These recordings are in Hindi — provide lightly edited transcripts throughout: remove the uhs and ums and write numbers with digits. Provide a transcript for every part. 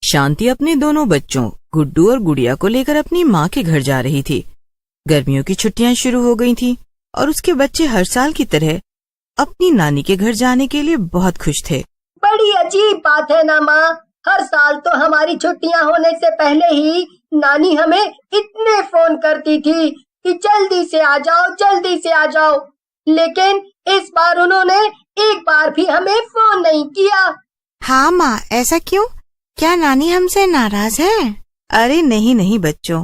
शांति अपने दोनों बच्चों गुड्डू और गुड़िया को लेकर अपनी माँ के घर जा रही थी। गर्मियों की छुट्टियां शुरू हो गई थीं और उसके बच्चे हर साल की तरह अपनी नानी के घर जाने के लिए बहुत खुश थे। बड़ी अजीब बात है ना माँ, हर साल तो हमारी छुट्टियां होने से पहले ही नानी हमें इतने फोन करती थी कि जल्दी से आ जाओ, जल्दी से आ जाओ, लेकिन इस बार उन्होंने एक बार भी हमें फोन नहीं किया। हाँ माँ, ऐसा क्यों? क्या नानी हमसे नाराज है? अरे नहीं नहीं बच्चों,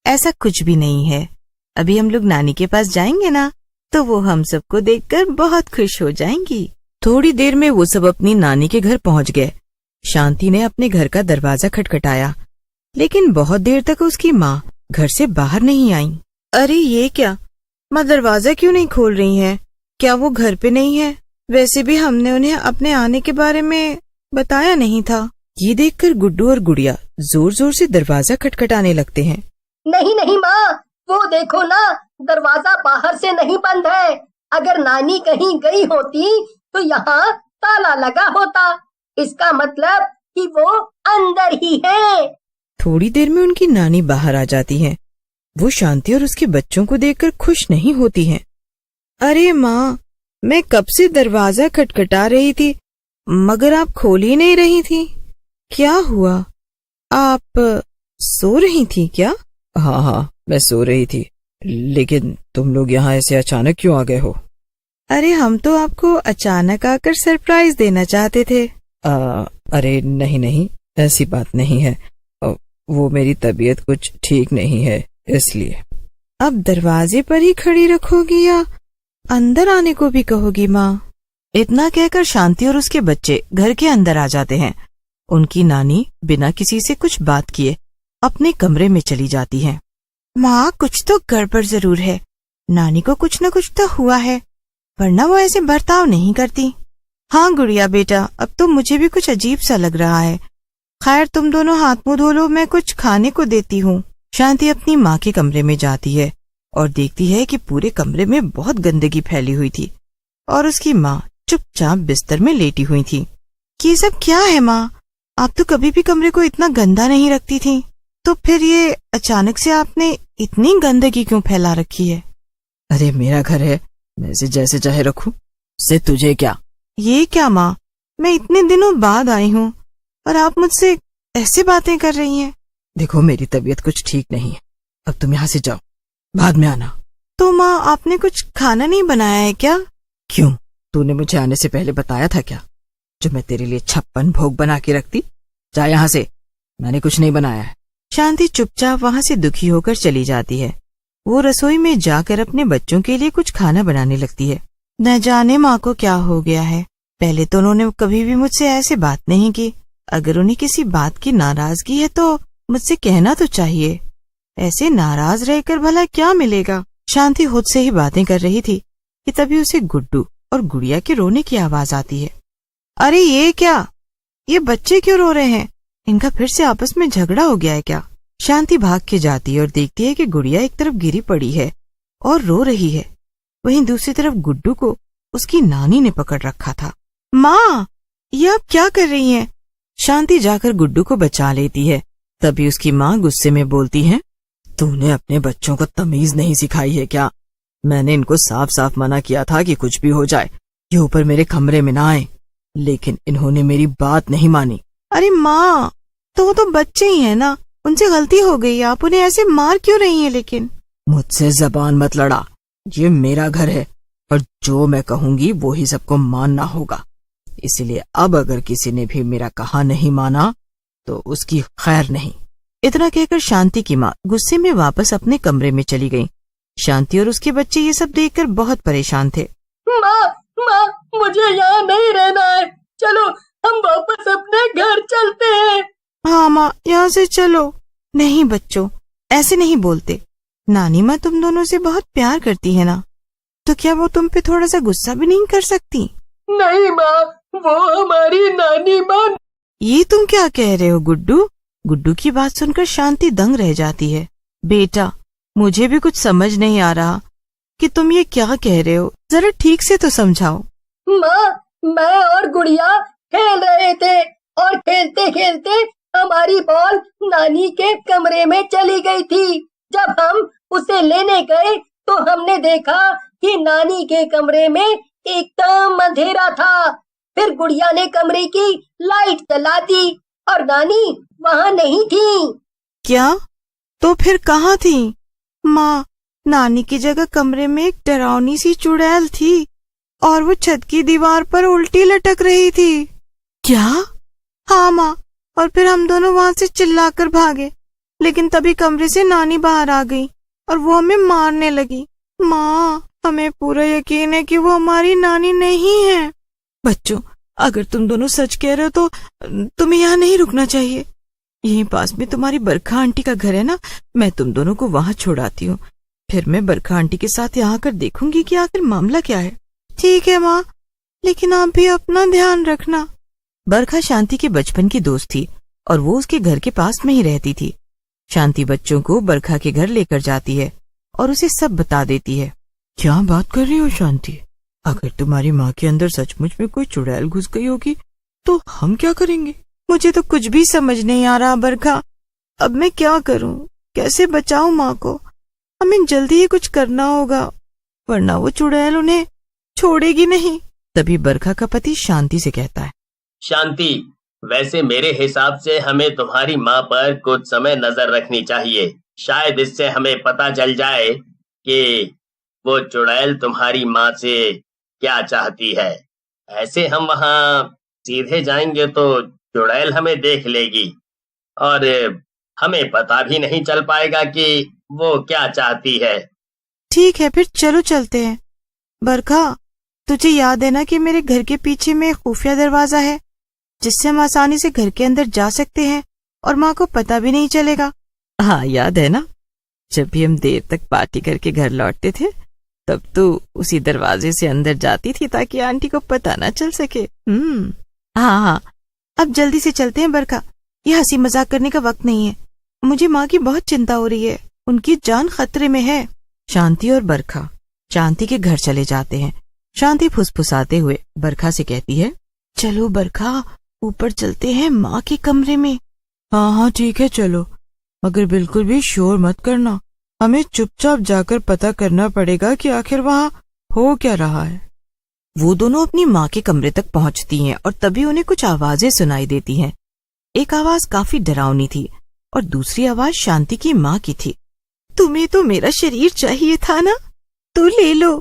ऐसा कुछ भी नहीं है। अभी हम लोग नानी के पास जाएंगे ना, तो वो हम सबको देखकर बहुत खुश हो जाएंगी। थोड़ी देर में वो सब अपनी नानी के घर पहुंच गए। शांति ने अपने घर का दरवाजा खटखटाया, लेकिन बहुत देर तक उसकी माँ घर से बाहर नहीं आई। अरे ये क्या, माँ दरवाजा क्यों नहीं खोल रही हैं? क्या वो घर पे नहीं है? वैसे भी हमने उन्हें अपने आने के बारे में बताया नहीं था। ये देखकर गुड्डू और गुड़िया जोर जोर से दरवाजा खटखटाने लगते हैं। नहीं नहीं माँ, वो देखो ना, दरवाजा बाहर से नहीं बंद है। अगर नानी कहीं गई होती तो यहाँ ताला लगा होता। इसका मतलब कि वो अंदर ही है। थोड़ी देर में उनकी नानी बाहर आ जाती है। वो शांति और उसके बच्चों को देखकर खुश नहीं होती हैं। अरे माँ, मैं कब से दरवाजा खटखटा रही थी, मगर आप खोल ही नहीं रही थी। क्या हुआ? आप सो रही थी क्या? हाँ, मैं सो रही थी, लेकिन तुम लोग यहाँ ऐसे अचानक क्यों आ गए हो? अरे हम तो आपको अचानक आकर सरप्राइज देना चाहते थे। अरे नहीं, ऐसी बात नहीं है। वो मेरी तबीयत कुछ ठीक नहीं है, इसलिए। अब दरवाजे पर ही खड़ी रखोगी या अंदर आने को भी कहोगी माँ? इतना कहकर शांति और उसके बच्चे घर के अंदर आ जाते हैं। उनकी नानी बिना किसी से कुछ बात किए अपने कमरे में चली जाती है। माँ, कुछ तो गड़बड़ जरूर है। नानी को कुछ न कुछ तो हुआ है, वरना वो ऐसे बर्ताव नहीं करती। हाँ गुड़िया बेटा, अब तो मुझे भी कुछ अजीब सा लग रहा है। खैर तुम दोनों हाथ मुंह धो लो, मैं कुछ खाने को देती हूँ। शांति अपनी माँ के कमरे में जाती है और देखती है कि पूरे कमरे में बहुत गंदगी फैली हुई थी और उसकी माँ चुपचाप बिस्तर में लेटी हुई थी। ये सब क्या है माँ? आप तो कभी भी कमरे को इतना गंदा नहीं रखती थी, तो फिर ये अचानक से आपने इतनी गंदगी क्यों फैला रखी है? अरे मेरा घर है, मैं इसे जैसे चाहे रखूं, इससे तुझे क्या? ये क्या माँ, मैं इतने दिनों बाद आई हूँ और आप मुझसे ऐसे बातें कर रही हैं। देखो मेरी तबीयत कुछ ठीक नहीं है, अब तुम यहाँ से जाओ, बाद में आना। तो माँ, आपने कुछ खाना नहीं बनाया है क्या? क्यों, तूने मुझे आने से पहले बताया था क्या, जो मैं तेरे लिए 56 भोग बना के रखती? जा यहाँ से, मैंने कुछ नहीं बनाया है। शांति चुपचाप वहाँ से दुखी होकर चली जाती है। वो रसोई में जाकर अपने बच्चों के लिए कुछ खाना बनाने लगती है। न जाने माँ को क्या हो गया है, पहले तो उन्होंने कभी भी मुझसे ऐसे बात नहीं की। अगर उन्हें किसी बात की नाराजगी है तो मुझसे कहना तो चाहिए। ऐसे नाराज रहकर भला क्या मिलेगा? शांति खुद से ही बातें कर रही थी कि तभी उसे गुड्डू और गुड़िया के रोने की आवाज आती है। अरे ये क्या, ये बच्चे क्यों रो रहे हैं? इनका फिर से आपस में झगड़ा हो गया है क्या? शांति भाग के जाती है और देखती है कि गुड़िया एक तरफ गिरी पड़ी है और रो रही है, वहीं दूसरी तरफ गुड्डू को उसकी नानी ने पकड़ रखा था। माँ, ये आप क्या कर रही हैं? शांति जाकर गुड्डू को बचा लेती है। तभी उसकी माँ गुस्से में बोलती है, तूने अपने बच्चों को तमीज नहीं सिखाई है क्या? मैंने इनको साफ साफ मना किया था कि कुछ भी हो जाए ये ऊपर मेरे कमरे में ना आए, लेकिन इन्होंने मेरी बात नहीं मानी। अरे माँ, तो वो तो बच्चे ही है ना, उनसे गलती हो गई, आप उन्हें ऐसे मार क्यों रही हैं? लेकिन मुझसे जबान मत लड़ा, ये मेरा घर है और जो मैं कहूंगी वो ही सबको मानना होगा। इसलिए अब अगर किसी ने भी मेरा कहा नहीं माना तो उसकी खैर नहीं। इतना कहकर शांति की माँ गुस्से में वापस अपने कमरे में चली गई। शांति और उसके बच्चे ये सब देखकर बहुत परेशान थे। माँ, मुझे यहाँ नहीं रहना है, चलो हम वापस अपने घर चलते हैं। हाँ माँ, यहाँ से चलो। नहीं बच्चों, ऐसे नहीं बोलते। नानी माँ तुम दोनों से बहुत प्यार करती है ना, तो क्या वो तुम पे थोड़ा सा गुस्सा भी नहीं कर सकती? नहीं माँ, वो हमारी नानी माँ। ये तुम क्या कह रहे हो गुड्डू? गुड्डू की बात सुनकर शांति दंग रह जाती है। बेटा, मुझे भी कुछ समझ नहीं आ रहा कि तुम ये क्या कह रहे हो, जरा ठीक से तो समझाओ। माँ, मैं और गुड़िया खेल रहे थे और खेलते खेलते हमारी बॉल नानी के कमरे में चली गई थी। जब हम उसे लेने गए तो हमने देखा कि नानी के कमरे में एकदम अंधेरा था। फिर गुड़िया ने कमरे की लाइट जला दी और नानी वहाँ नहीं थी। क्या? तो फिर कहाँ थी? माँ, नानी की जगह कमरे में एक डरावनी सी चुड़ैल थी और वो छत की दीवार पर उल्टी लटक रही थी। क्या? हाँ माँ, और फिर हम दोनों वहाँ से चिल्लाकर भागे, लेकिन तभी कमरे से नानी बाहर आ गई और वो हमें मारने लगी। माँ, हमें पूरा यकीन है कि वो हमारी नानी नहीं है। बच्चों, अगर तुम दोनों सच कह रहे हो तो तुम्हें यहाँ नहीं रुकना चाहिए। यहीं पास में तुम्हारी बरखा आंटी का घर है ना, मैं तुम दोनों को वहाँ छोड़ाती हूँ। फिर मैं बरखा आंटी के साथ यहाँ आकर देखूंगी कि आखिर मामला क्या है। ठीक है माँ, लेकिन आप भी अपना ध्यान रखना। बरखा शांति के बचपन की दोस्त थी और वो उसके घर के पास में ही रहती थी। शांति बच्चों को बरखा के घर लेकर जाती है और उसे सब बता देती है। क्या बात कर रही हो शांति? अगर तुम्हारी माँ के अंदर सचमुच में कोई चुड़ैल घुस गई होगी तो हम क्या करेंगे? मुझे तो कुछ भी समझ नहीं आ रहा बरखा। अब मैं क्या करूं? कैसे बचाऊं माँ को? हमें जल्दी ही कुछ करना होगा, वरना वो चुड़ैल उन्हें छोड़ेगी नहीं। तभी बरखा का पति शांति से कहता है, शांति, वैसे मेरे हिसाब से हमें तुम्हारी माँ पर कुछ समय नजर रखनी चाहिए। शायद इससे हमें पता चल जाए कि वो चुड़ैल तुम्हारी माँ से क्या चाहती है। ऐसे हम वहाँ सीधे जाएंगे तो चुड़ैल हमें देख लेगी और हमें पता भी नहीं चल पाएगा कि वो क्या चाहती है। ठीक है, फिर चलो चलते हैं। बरखा, तुझे याद है ना कि मेरे घर के पीछे में खुफिया दरवाजा है जिससे हम आसानी से घर के अंदर जा सकते हैं और माँ को पता भी नहीं चलेगा। हाँ, याद है ना, जब भी हम देर तक पार्टी करके घर लौटते थे तब तो उसी दरवाजे से अंदर जाती थी ताकि आंटी को पता ना चल सके। हाँ, अब जल्दी से चलते हैं बरखा। ये हंसी मजाक करने का वक्त नहीं है। मुझे माँ की बहुत चिंता हो रही है, उनकी जान खतरे में है। शांति और बरखा शांति के घर चले जाते हैं। शांति फुसफुसाते हुए बरखा से कहती है, चलो बरखा, ऊपर चलते हैं माँ के कमरे में। हाँ, ठीक है, चलो, मगर बिल्कुल भी शोर मत करना। हमें चुपचाप जाकर पता करना पड़ेगा कि आखिर वहाँ हो क्या रहा है। वो दोनों अपनी माँ के कमरे तक पहुँचती हैं और तभी उन्हें कुछ आवाजें सुनाई देती हैं। एक आवाज काफी डरावनी थी और दूसरी आवाज शांति की माँ की थी। तुम्हें तो मेरा शरीर चाहिए था ना, तो ले लो,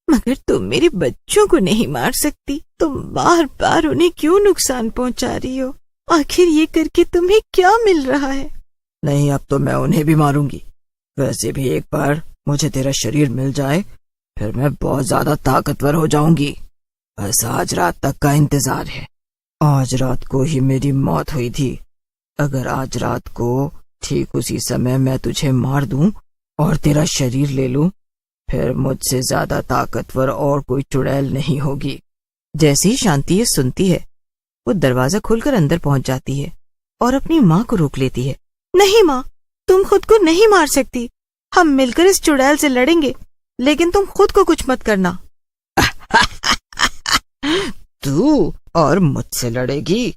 मगर तुम मेरे बच्चों को नहीं मार सकती। तुम बार बार उन्हें क्यों नुकसान पहुंचा रही हो? आखिर ये करके तुम्हें क्या मिल रहा है? नहीं, अब तो मैं उन्हें भी मारूंगी। वैसे भी एक बार मुझे तेरा शरीर मिल जाए फिर मैं बहुत ज्यादा ताकतवर हो जाऊंगी। बस आज रात तक का इंतजार है। आज रात को ही मेरी मौत हुई थी। अगर आज रात को ठीक उसी समय मैं तुझे मार दूं और तेरा शरीर ले लूं, फिर मुझसे ज्यादा ताकतवर और कोई चुड़ैल नहीं होगी। जैसे ही शांति ये सुनती है, वो दरवाजा खोलकर अंदर पहुंच जाती है और अपनी माँ को रोक लेती है। नहीं माँ, तुम खुद को नहीं मार सकती। हम मिलकर इस चुड़ैल से लड़ेंगे, लेकिन तुम खुद को कुछ मत करना। तू और मुझसे लड़ेगी?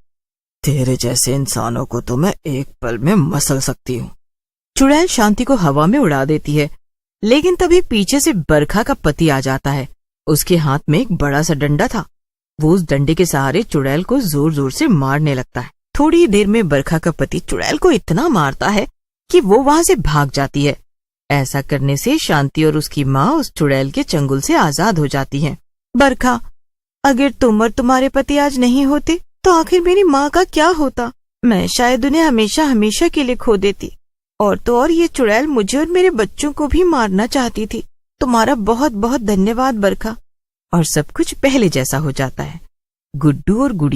तेरे जैसे इंसानों को तो मैं एक पल में मसल सकती हूँ। चुड़ैल शांति को हवा में उड़ा देती है, लेकिन तभी पीछे से बरखा का पति आ जाता है। उसके हाथ में एक बड़ा सा डंडा था। वो उस डंडे के सहारे चुड़ैल को जोर जोर से मारने लगता है। थोड़ी ही देर में बरखा का पति चुड़ैल को इतना मारता है कि वो वहां से भाग जाती है। ऐसा करने से शांति और उसकी माँ उस चुड़ैल के चंगुल से आजाद हो जाती हैं। बरखा, अगर तुम और तुम्हारे पति आज नहीं होते तो आखिर मेरी माँ का क्या होता? मैं शायद उन्हें हमेशा हमेशा के लिए खो देती। और तो और ये चुड़ैल मुझे और मेरे बच्चों को भी मारना चाहती थी। तुम्हारा बहुत बहुत धन्यवाद बरखा। और सब कुछ पहले जैसा हो जाता है। गुड्डू और गुड़ी